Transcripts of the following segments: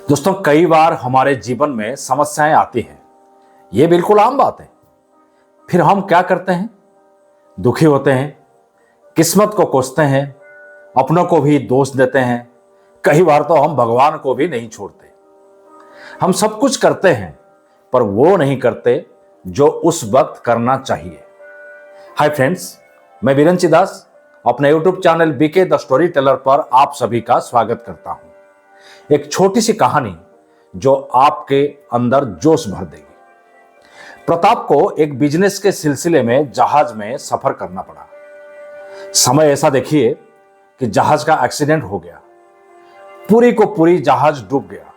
दोस्तों, कई बार हमारे जीवन में समस्याएं आती हैं। ये बिल्कुल आम बात है। फिर हम क्या करते हैं? दुखी होते हैं, किस्मत को कोसते हैं, अपनों को भी दोष देते हैं। कई बार तो हम भगवान को भी नहीं छोड़ते। हम सब कुछ करते हैं, पर वो नहीं करते जो उस वक्त करना चाहिए। हाय फ्रेंड्स, मैं वीरेंद्र दास अपने YouTube channel BK the story teller पर आप सभी का स्वागत करता हूं। एक छोटी सी कहानी जो आपके अंदर जोश भर देगी। प्रताप को एक बिजनेस के सिलसिले में जहाज में सफर करना पड़ा। समय ऐसा देखिए कि जहाज का एक्सीडेंट हो गया। पूरी को पूरी जहाज डूब गया,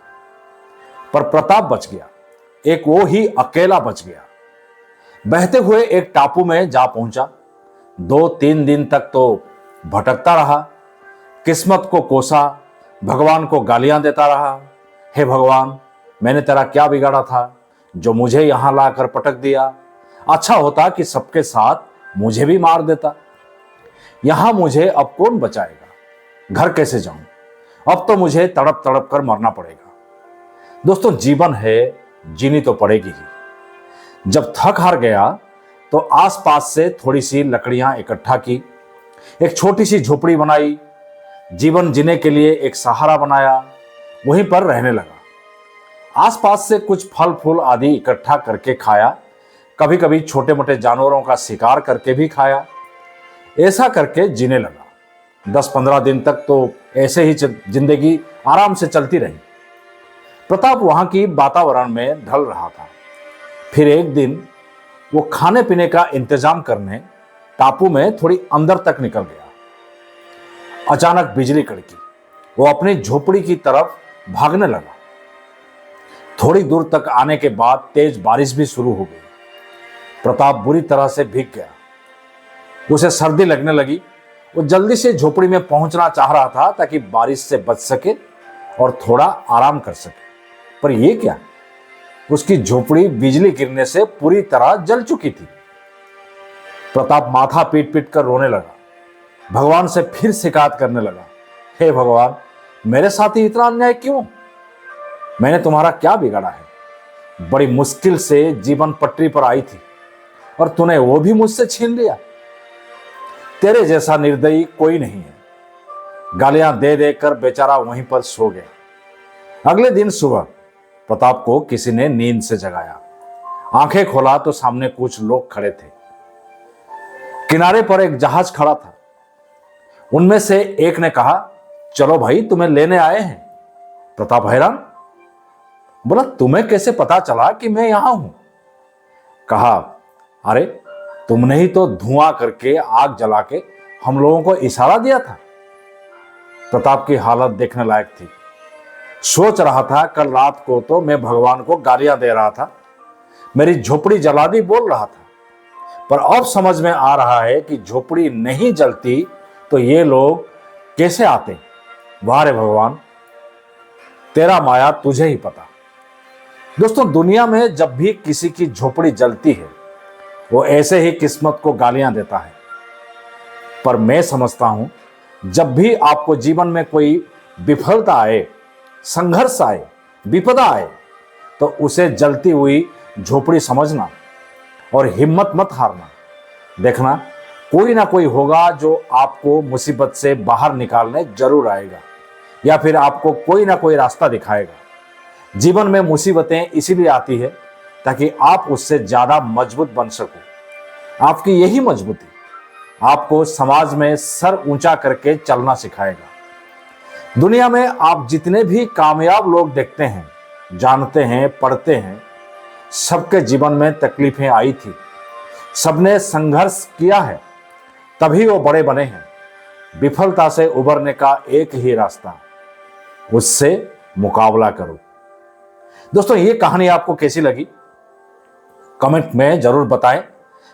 पर प्रताप बच गया। एक वो ही अकेला बच गया। बहते हुए एक टापू में जा पहुंचा। 2-3 दिन तक तो भटकता रहा, किस्मत को कोसा, भगवान को गालियां देता रहा। हे भगवान, मैंने तेरा क्या बिगाड़ा था जो मुझे यहां लाकर पटक दिया? अच्छा होता कि सबके साथ मुझे भी मार देता। यहां मुझे अब कौन बचाएगा? घर कैसे जाऊं? अब तो मुझे तड़प तड़प कर मरना पड़ेगा। दोस्तों, जीवन है, जीनी तो पड़ेगी ही। जब थक हार गया तो आसपास से थोड़ी सी लकड़ियां इकट्ठा की, एक छोटी सी झोपड़ी बनाई, जीवन जीने के लिए एक सहारा बनाया, वहीं पर रहने लगा। आसपास से कुछ फल फूल आदि इकट्ठा करके खाया, कभी कभी छोटे मोटे जानवरों का शिकार करके भी खाया। ऐसा करके जीने लगा। 10-15 दिन तक तो ऐसे ही जिंदगी आराम से चलती रही। प्रताप वहां की वातावरण में ढल रहा था। फिर एक दिन वो खाने पीने का इंतजाम करने टापू में थोड़ी अंदर तक निकल गया। अचानक बिजली कड़की। वो अपनी झोपड़ी की तरफ भागने लगा। थोड़ी दूर तक आने के बाद तेज बारिश भी शुरू हो गई। प्रताप बुरी तरह से भीग गया। उसे सर्दी लगने लगी। वो जल्दी से झोपड़ी में पहुंचना चाह रहा था ताकि बारिश से बच सके और थोड़ा आराम कर सके। पर यह क्या, उसकी झोपड़ी बिजली गिरने से पूरी तरह जल चुकी थी। प्रताप माथा पीट पीट कर रोने लगा। भगवान से फिर शिकायत करने लगा। हे भगवान, मेरे साथ ही इतना अन्याय क्यों? मैंने तुम्हारा क्या बिगाड़ा है? बड़ी मुश्किल से जीवन पटरी पर आई थी और तूने वो भी मुझसे छीन लिया। तेरे जैसा निर्दयी कोई नहीं है। गालियां दे देकर बेचारा वहीं पर सो गया। अगले दिन सुबह प्रताप को किसी ने नींद से जगाया। आंखें खोला तो सामने कुछ लोग खड़े थे। किनारे पर एक जहाज खड़ा था। उनमें से एक ने कहा, चलो भाई, तुम्हें लेने आए हैं। प्रताप हैरान, बोला, तुम्हें कैसे पता चला कि मैं यहां हूं? कहा, अरे तुमने ही तो धुआं करके आग जला के हम लोगों को इशारा दिया था। प्रताप की हालत देखने लायक थी। सोच रहा था, कल रात को तो मैं भगवान को गालियां दे रहा था, मेरी झोपड़ी जला दी बोल रहा था, पर अब समझ में आ रहा है कि झोपड़ी नहीं जलती तो ये लोग कैसे आते। वाह रे भगवान, तेरा माया तुझे ही पता। दोस्तों, दुनिया में जब भी किसी की झोपड़ी जलती है, वो ऐसे ही किस्मत को गालियां देता है। पर मैं समझता हूं, जब भी आपको जीवन में कोई विफलता आए, संघर्ष आए, विपदा आए, तो उसे जलती हुई झोपड़ी समझना और हिम्मत मत हारना। देखना, कोई ना कोई होगा जो आपको मुसीबत से बाहर निकालने जरूर आएगा, या फिर आपको कोई ना कोई रास्ता दिखाएगा। जीवन में मुसीबतें इसीलिए आती है ताकि आप उससे ज्यादा मजबूत बन सको। आपकी यही मजबूती आपको समाज में सर ऊंचा करके चलना सिखाएगा। दुनिया में आप जितने भी कामयाब लोग देखते हैं, जानते हैं, पढ़ते हैं, सबके जीवन में तकलीफें आई थी। सबने संघर्ष किया है, तभी वो बड़े बने हैं। विफलता से उबरने का एक ही रास्ता, उससे मुकाबला करो। दोस्तों, ये कहानी आपको कैसी लगी कमेंट में जरूर बताएं।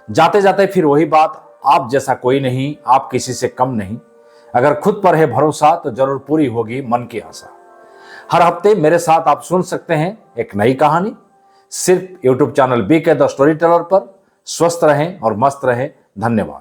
जाते जाते फिर वही बात, आप जैसा कोई नहीं, आप किसी से कम नहीं। अगर खुद पर है भरोसा तो जरूर पूरी होगी मन की आशा। हर हफ्ते मेरे साथ आप सुन सकते हैं एक नई कहानी, सिर्फ YouTube channel BK the story teller पर। स्वस्थ रहें और मस्त रहें। धन्यवाद।